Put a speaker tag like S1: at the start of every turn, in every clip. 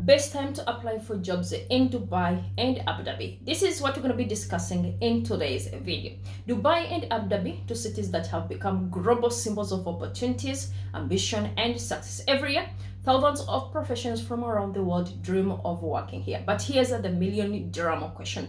S1: Best time to apply for jobs in Dubai and Abu Dhabi. This is what we're going to be discussing in today's video. Dubai and Abu Dhabi, two cities that have become global symbols of opportunities, ambition, and success. Every year, thousands of professionals from around the world dream of working here. But here's the million-dollar question.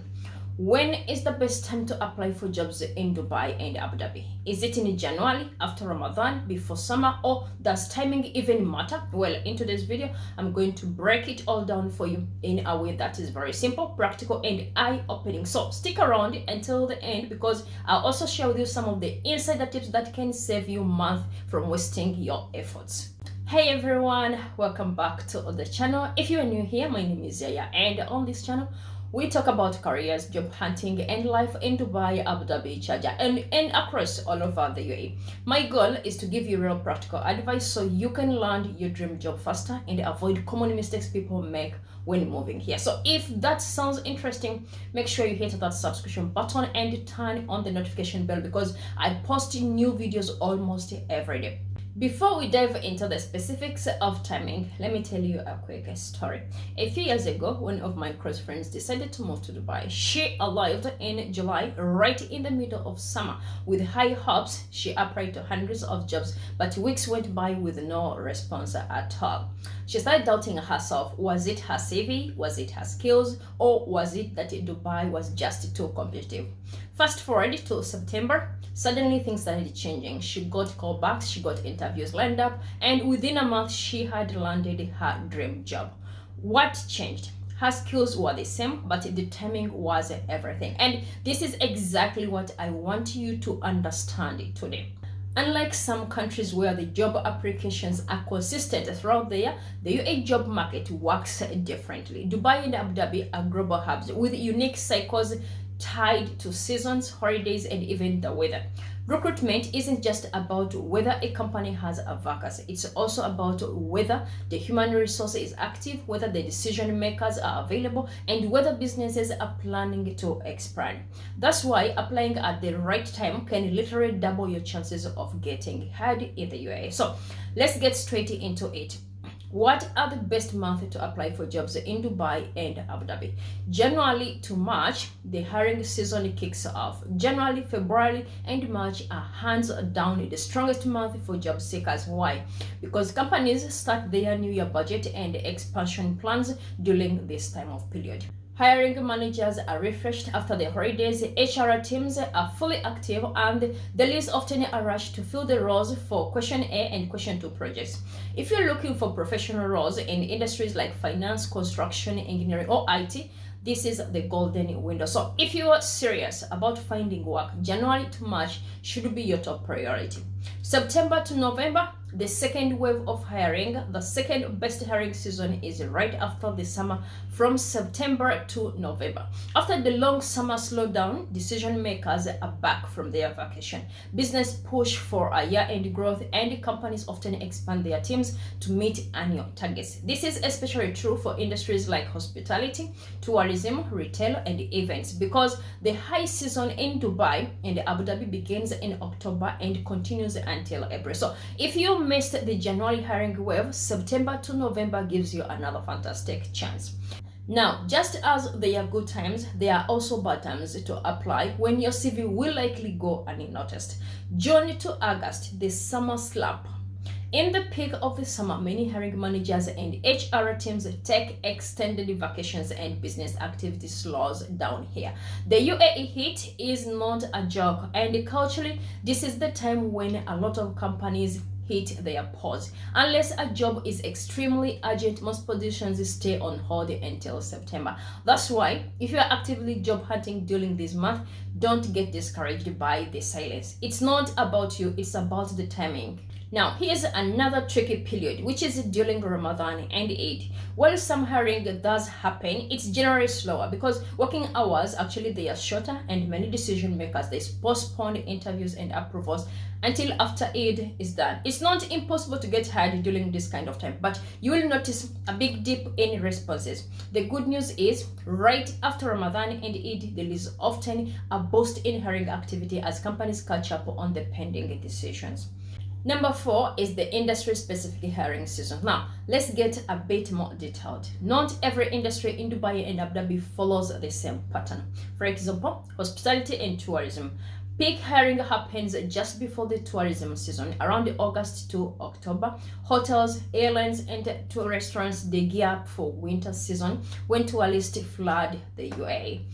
S1: When is the best time to apply for jobs in Dubai and Abu Dhabi? Is it in January, after Ramadan, before summer, or does timing even matter? Well, in today's video, I'm going to break it all down for you in a way that is very simple, practical, and eye-opening. So stick around until the end because I'll also share with you some of the insider tips that can save you months from wasting your efforts. Hey everyone, welcome back to the channel. If you are new here, my name is Yaya, and on this channel, we talk about careers, job hunting, and life in Dubai, Abu Dhabi, Sharjah, and across all over the UAE. My goal is to give you real practical advice so you can land your dream job faster and avoid common mistakes people make when moving here. So if that sounds interesting, make sure you hit that subscription button and turn on the notification bell because I post new videos almost every day. Before we dive into the specifics of timing, let me tell you a quick story. A few years ago, one of my close friends decided to move to Dubai. She arrived in July, right in the middle of summer. With high hopes, she applied to hundreds of jobs, but weeks went by with no response at all. She started doubting herself. Was it her CV? Was it her skills? Or was it that Dubai was just too competitive? Fast forward to September, suddenly things started changing. She got callbacks, she got interviews lined up, and within a month, she had landed her dream job. What changed? Her skills were the same, but the timing was everything. And this is exactly what I want you to understand today. Unlike some countries where the job applications are consistent throughout the year, the UAE job market works differently. Dubai and Abu Dhabi are global hubs with unique cycles tied to seasons, holidays, and even the weather. Recruitment isn't just about whether a company has a vacancy. It's also about whether the human resource is active, whether the decision makers are available, and whether businesses are planning to expand. That's why applying at the right time can literally double your chances of getting hired in the UAE. So let's get straight into it. What are the best months to apply for jobs in Dubai and Abu Dhabi? January to March, the hiring season kicks off. January, February, and March are hands down the strongest month for job seekers. Why? Because companies start their new year budget and expansion plans during this time of period. Hiring managers are refreshed after the holidays, HR teams are fully active, and the leads often are rushed to fill the roles for Question A and Question 2 projects. If you're looking for professional roles in industries like finance, construction, engineering, or IT, this is the golden window. So if you are serious about finding work, January to March should be your top priority. September to November, the second wave of hiring, the second best hiring season is right after the summer from September to November. After the long summer slowdown, decision makers are back from their vacation. Business push for a year-end growth and companies often expand their teams to meet annual targets. This is especially true for industries like hospitality, tourism, retail, and events because the high season in Dubai and Abu Dhabi begins in October and continues until April. So if you missed the January hiring wave, September to November gives you another fantastic chance. Now, just as there are good times, there are also bad times to apply when your CV will likely go unnoticed. June to August, the summer slump. In the peak of the summer, many hiring managers and HR teams take extended vacations and business activity slows down here. The UAE heat is not a joke, and culturally, this is the time when a lot of companies hit their pause. Unless a job is extremely urgent, most positions stay on hold until September. That's why, if you are actively job hunting during this month, don't get discouraged by the silence. It's not about you, it's about the timing. Now, here's another tricky period, which is during Ramadan and Eid. While some hiring does happen, it's generally slower because working hours actually they are shorter and many decision makers they postpone interviews and approvals until after Eid is done. It's not impossible to get hired during this kind of time, but you will notice a big dip in responses. The good news is, right after Ramadan and Eid, there is often a boost in hiring activity as companies catch up on the pending decisions. Number 4 is the industry-specific hiring season. Now, let's get a bit more detailed. Not every industry in Dubai and Abu Dhabi follows the same pattern. For example, hospitality and tourism. Peak hiring happens just before the tourism season, around August to October. Hotels, airlines, and tour restaurants, they gear up for winter season when tourists flood the UAE.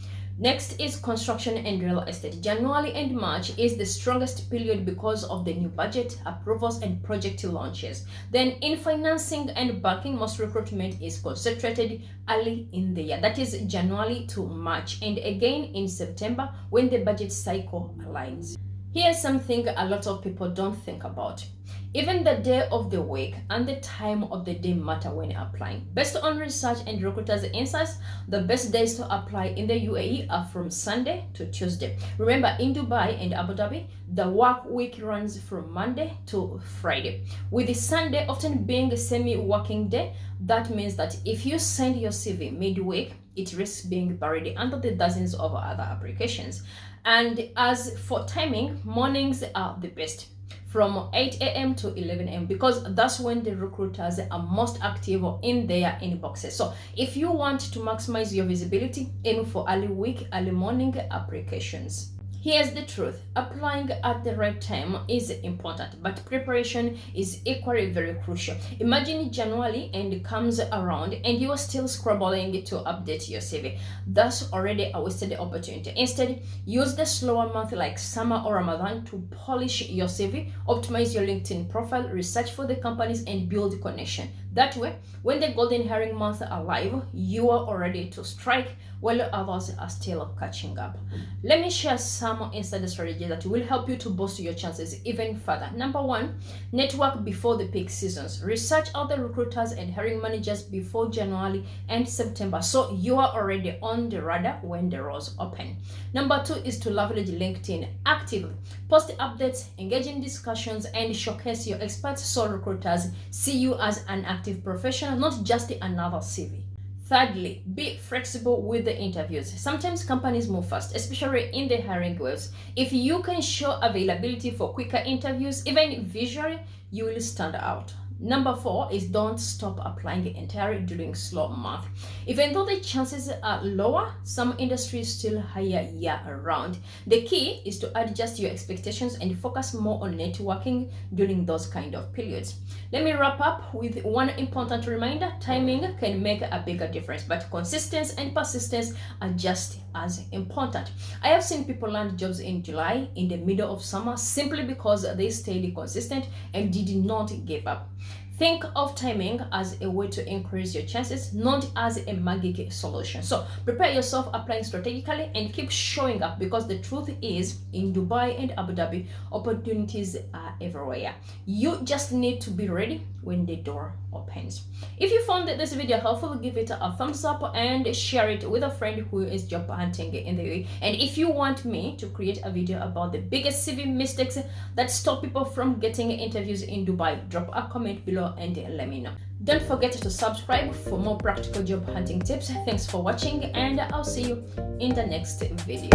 S1: Next is construction and real estate. January and March is the strongest period because of the new budget, approvals, and project launches. Then in financing and banking, most recruitment is concentrated early in the year. That is January to March, and again in September when the budget cycle aligns. Here's something a lot of people don't think about. Even the day of the week and the time of the day matter when applying. Based on research and recruiters' insights, the best days to apply in the UAE are from Sunday to Tuesday. Remember, in Dubai and Abu Dhabi, the work week runs from Monday to Friday, with the Sunday often being a semi-working day. That means that if you send your CV midweek, it risks being buried under the dozens of other applications. And as for timing, mornings are the best, from 8 a.m. to 11 a.m. because that's when the recruiters are most active in their inboxes. So if you want to maximize your visibility, aim for early week, early morning applications. Here's the truth. Applying at the right time is important, but preparation is equally very crucial. Imagine January and comes around and you are still scrambling to update your CV. That's already a wasted opportunity. Instead, use the slower month like summer or Ramadan to polish your CV, optimize your LinkedIn profile, research for the companies, and build connection. That way, when the golden hiring months are live, you are ready to strike while others are still catching up. Let me share some insider strategies that will help you to boost your chances even further. Number 1, network before the peak seasons. Research other recruiters and hiring managers before January and September so you are already on the radar when the roles open. Number 2 is to leverage LinkedIn actively. Post updates, engage in discussions, and showcase your experts so recruiters see you as an active professional, not just another CV. Thirdly, be flexible with the interviews. Sometimes companies move fast, especially in the hiring waves. If you can show availability for quicker interviews, even visually, you will stand out. Number 4 is don't stop applying entirely during slow month. Even though the chances are lower, some industries still hire year-round. The key is to adjust your expectations and focus more on networking during those kind of periods. Let me wrap up with one important reminder. Timing can make a bigger difference, but consistency and persistence are just as important. I have seen people land jobs in July in the middle of summer simply because they stayed consistent and did not give up. Think of timing as a way to increase your chances, not as a magic solution. So prepare yourself, applying strategically, and keep showing up, because the truth is, in Dubai and Abu Dhabi, opportunities are everywhere. You just need to be ready when the door opens. If you found this video helpful, give it a thumbs up and share it with a friend who is job hunting in the UAE. And if you want me to create a video about the biggest CV mistakes that stop people from getting interviews in Dubai, drop a comment below and let me know. Don't forget to subscribe for more practical job hunting tips. Thanks for watching, and I'll see you in the next video.